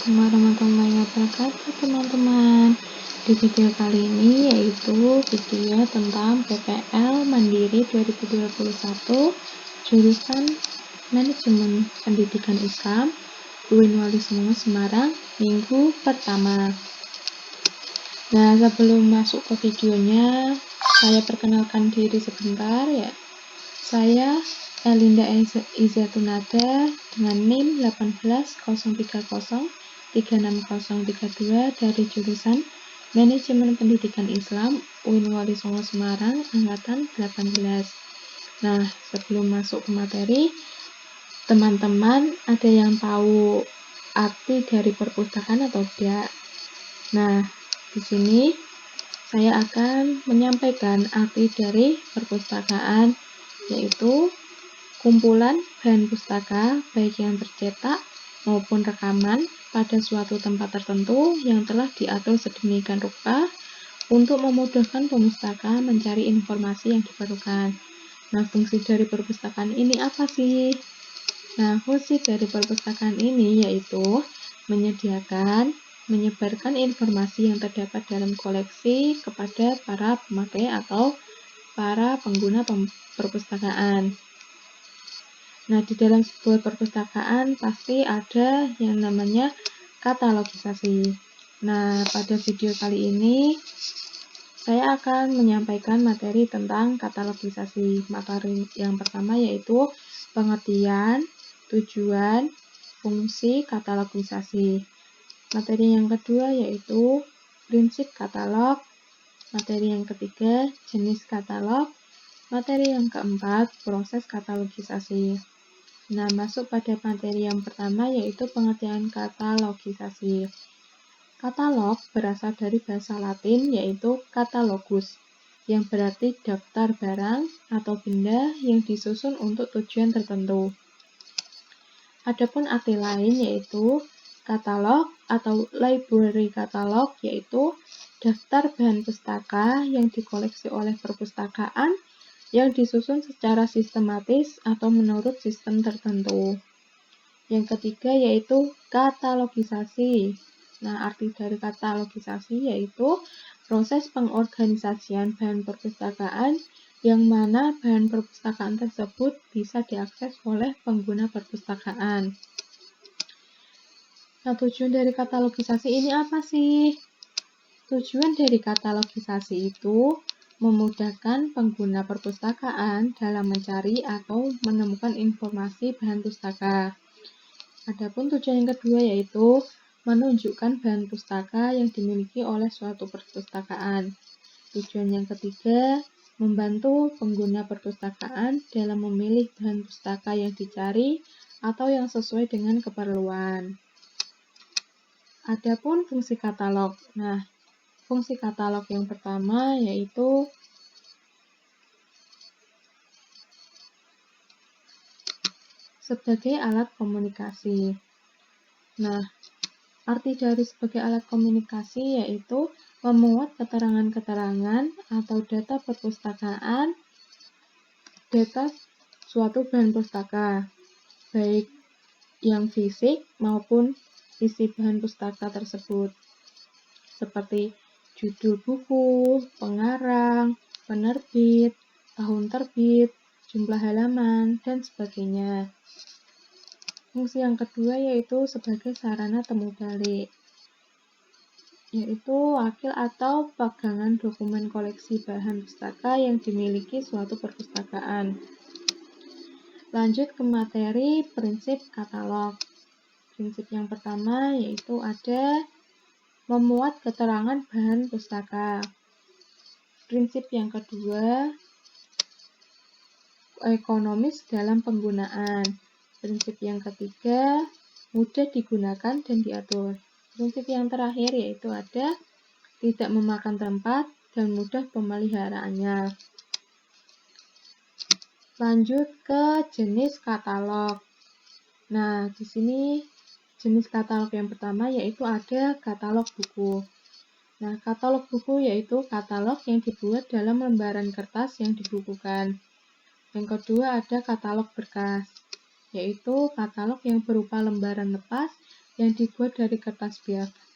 Assalamualaikum warahmatullahi wabarakatuh teman-teman. Di video kali ini yaitu video tentang PPL Mandiri 2021 jurusan Manajemen Pendidikan Islam UIN Wali Songo Semarang minggu pertama. Nah, sebelum masuk ke videonya, saya perkenalkan diri sebentar ya. Saya Elinda Izatunada dengan NIM 18030360032 dari jurusan Manajemen Pendidikan Islam UIN Wali Songo Semarang angkatan 18. Nah, sebelum masuk ke materi, teman-teman ada yang tahu arti dari perpustakaan atau tidak? Nah, di sini saya akan menyampaikan arti dari perpustakaan, yaitu kumpulan bahan pustaka baik yang tercetak maupun rekaman pada suatu tempat tertentu yang telah diatur sedemikian rupa untuk memudahkan pemustaka mencari informasi yang diperlukan. Nah, fungsi dari perpustakaan ini apa sih? Nah, fungsi dari perpustakaan ini yaitu menyebarkan informasi yang terdapat dalam koleksi kepada para pemakai atau para pengguna perpustakaan. Nah, di dalam sebuah perpustakaan pasti ada yang namanya katalogisasi. Nah, pada video kali ini saya akan menyampaikan materi tentang katalogisasi. Materi yang pertama yaitu pengertian, tujuan, fungsi katalogisasi. Materi yang kedua yaitu prinsip katalog. Materi yang ketiga jenis katalog. Materi yang keempat proses katalogisasi. Nah, masuk pada materi yang pertama yaitu pengertian katalogisasi. Katalog berasal dari bahasa Latin yaitu catalogus, yang berarti daftar barang atau benda yang disusun untuk tujuan tertentu. Adapun arti lain yaitu katalog atau library catalog yaitu daftar bahan pustaka yang dikoleksi oleh perpustakaan yang disusun secara sistematis atau menurut sistem tertentu. Yang ketiga yaitu katalogisasi. Nah, arti dari katalogisasi yaitu proses pengorganisasian bahan perpustakaan yang mana bahan perpustakaan tersebut bisa diakses oleh pengguna perpustakaan. Nah, tujuan dari katalogisasi ini apa sih? Tujuan dari katalogisasi itu memudahkan pengguna perpustakaan dalam mencari atau menemukan informasi bahan pustaka. Adapun tujuan yang kedua yaitu menunjukkan bahan pustaka yang dimiliki oleh suatu perpustakaan. Tujuan yang ketiga, membantu pengguna perpustakaan dalam memilih bahan pustaka yang dicari atau yang sesuai dengan keperluan. Adapun fungsi katalog. Nah, fungsi katalog yang pertama yaitu sebagai alat komunikasi. Nah, arti dari sebagai alat komunikasi yaitu memuat keterangan-keterangan atau data perpustakaan, data suatu bahan pustaka, baik yang fisik maupun isi bahan pustaka tersebut, seperti judul buku, pengarang, penerbit, tahun terbit, jumlah halaman, dan sebagainya. Fungsi yang kedua yaitu sebagai sarana temu balik, yaitu wakil atau pegangan dokumen koleksi bahan pustaka yang dimiliki suatu perpustakaan. Lanjut ke materi prinsip katalog. Prinsip yang pertama yaitu ada memuat keterangan bahan pustaka. Prinsip yang kedua, ekonomis dalam penggunaan. Prinsip yang ketiga, mudah digunakan dan diatur. Prinsip yang terakhir yaitu ada tidak memakan tempat dan mudah pemeliharaannya. Lanjut ke jenis katalog. Nah, di sini jenis katalog yang pertama yaitu ada katalog buku. Nah, katalog buku yaitu katalog yang dibuat dalam lembaran kertas yang dibukukan. Yang kedua ada katalog berkas, yaitu katalog yang berupa lembaran lepas yang dibuat dari kertas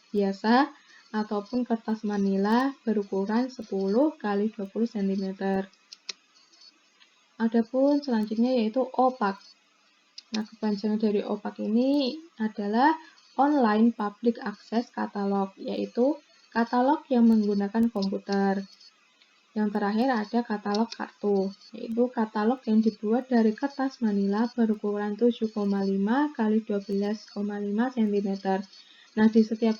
biasa ataupun kertas manila berukuran 10 x 20 cm. Adapun selanjutnya yaitu opak. Nah, kepanjangan dari opak ini adalah Online Public Access Catalog, yaitu katalog yang menggunakan komputer. Yang terakhir ada katalog kartu, yaitu katalog yang dibuat dari kertas manila berukuran 7,5 x 12,5 cm. Nah, di setiap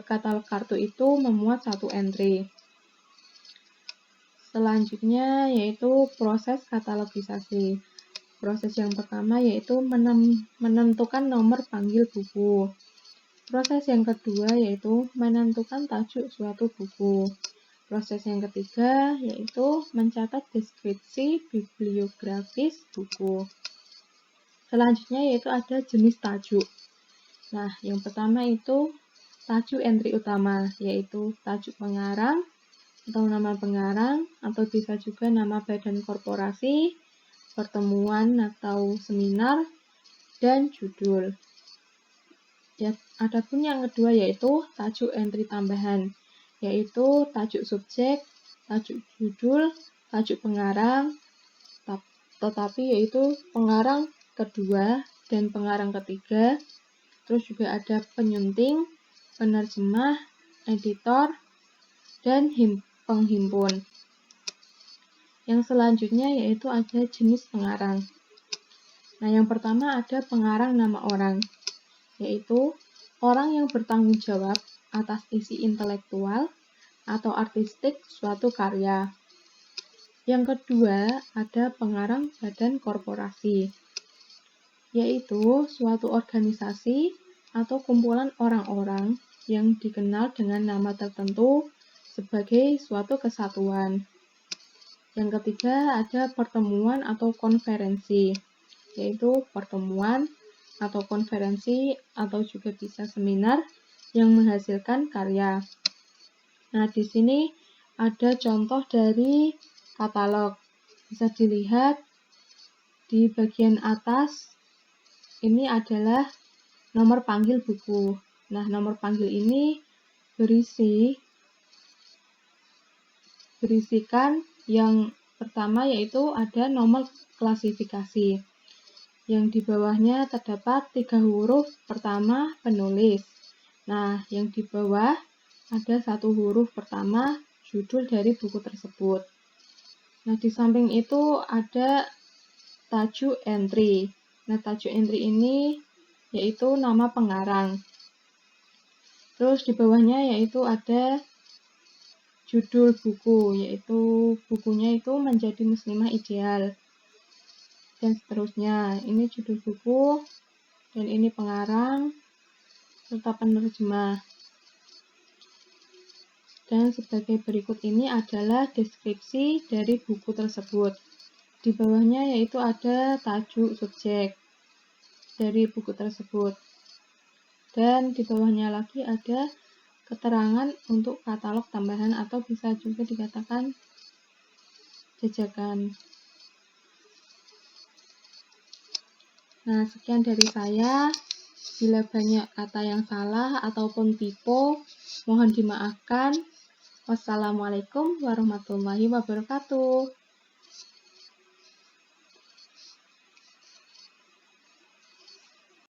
katalog kartu itu memuat satu entry. Selanjutnya yaitu proses katalogisasi. Proses yang pertama yaitu menentukan nomor panggil buku. Proses yang kedua yaitu menentukan tajuk suatu buku. Proses yang ketiga yaitu mencatat deskripsi bibliografis buku. Selanjutnya yaitu ada jenis tajuk. Nah, yang pertama itu tajuk entry utama, yaitu tajuk pengarang atau nama pengarang, atau bisa juga nama badan korporasi, pertemuan atau seminar, dan judul. Ya, adapun yang kedua yaitu tajuk entry tambahan, yaitu tajuk subjek, tajuk judul, tajuk pengarang, tetapi yaitu pengarang kedua dan pengarang ketiga, terus juga ada penyunting, penerjemah, editor, dan penghimpun. Yang selanjutnya yaitu ada jenis pengarang. Nah, yang pertama ada pengarang nama orang, yaitu orang yang bertanggung jawab atas isi intelektual atau artistik suatu karya. Yang kedua ada pengarang badan korporasi, yaitu suatu organisasi atau kumpulan orang-orang yang dikenal dengan nama tertentu sebagai suatu kesatuan. Yang ketiga ada pertemuan atau konferensi, yaitu pertemuan atau konferensi atau juga bisa seminar yang menghasilkan karya. Nah, di sini ada contoh dari katalog. Bisa dilihat di bagian atas ini adalah nomor panggil buku. Nah, nomor panggil ini berisikan yang pertama yaitu ada nomor klasifikasi. Yang di bawahnya terdapat 3 huruf pertama penulis. Nah, yang di bawah ada 1 huruf pertama judul dari buku tersebut. Nah, di samping itu ada tajuk entry. Nah, tajuk entry ini yaitu nama pengarang. Terus di bawahnya yaitu ada judul buku, yaitu bukunya itu Menjadi Muslimah Ideal. Dan seterusnya. Ini judul buku, dan ini pengarang, serta penerjemah. Dan sebagai berikut ini adalah deskripsi dari buku tersebut. Di bawahnya yaitu ada tajuk subjek dari buku tersebut. Dan di bawahnya lagi ada keterangan untuk katalog tambahan atau bisa juga dikatakan jajakan. Nah, sekian dari saya. Bila banyak kata yang salah ataupun typo, mohon dimaafkan. Wassalamualaikum warahmatullahi wabarakatuh.